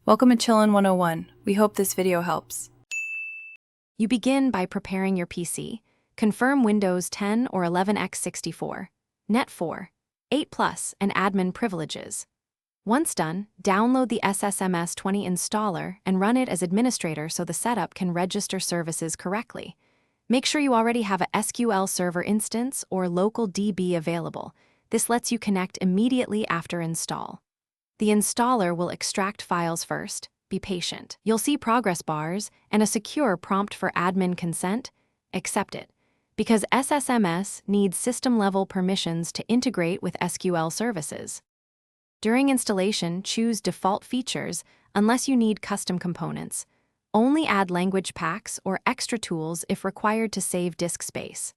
Welcome to Chillin' 101. We hope this video helps. You begin by preparing your PC. Confirm Windows 10 or 11x64, Net 4, 8+, and admin privileges. Once done, download the SSMS 20 installer and run it as administrator so the setup can register services correctly. Make sure you already have a SQL Server instance or local DB available. This lets you connect immediately after install. The installer will extract files first. Be patient. You'll see progress bars and a secure prompt for admin consent. Accept it, because SSMS needs system-level permissions to integrate with SQL services. During installation, choose Default Features unless you need custom components. Only add language packs or extra tools if required to save disk space.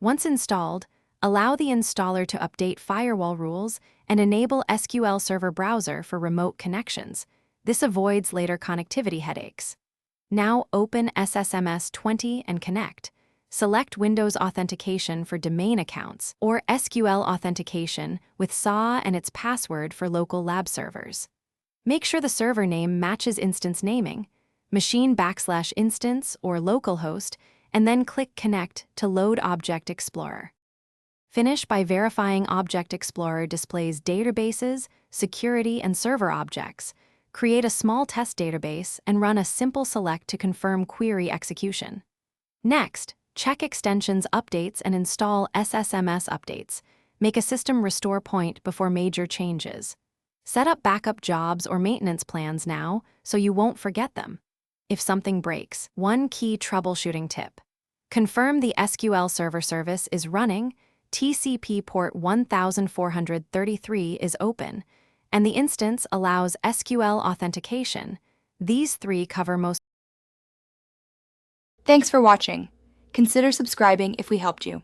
Once installed, allow the installer to update firewall rules and enable SQL Server Browser for remote connections. This avoids later connectivity headaches. Now open SSMS 20 and connect. Select Windows Authentication for domain accounts or SQL Authentication with SA and its password for local lab servers. Make sure the server name matches instance naming, machine/instance or localhost, and then click Connect to load Object Explorer. Finish by verifying Object Explorer displays databases, security, and server objects. Create a small test database and run a simple select to confirm query execution. Next, check extensions updates and install SSMS updates. Make a system restore point before major changes. Set up backup jobs or maintenance plans now so you won't forget them. If something breaks, one key troubleshooting tip. Confirm the SQL Server service is running, TCP port 1433 is open, and the instance allows SQL authentication. These three cover most. Thanks for watching. Consider subscribing if we helped you.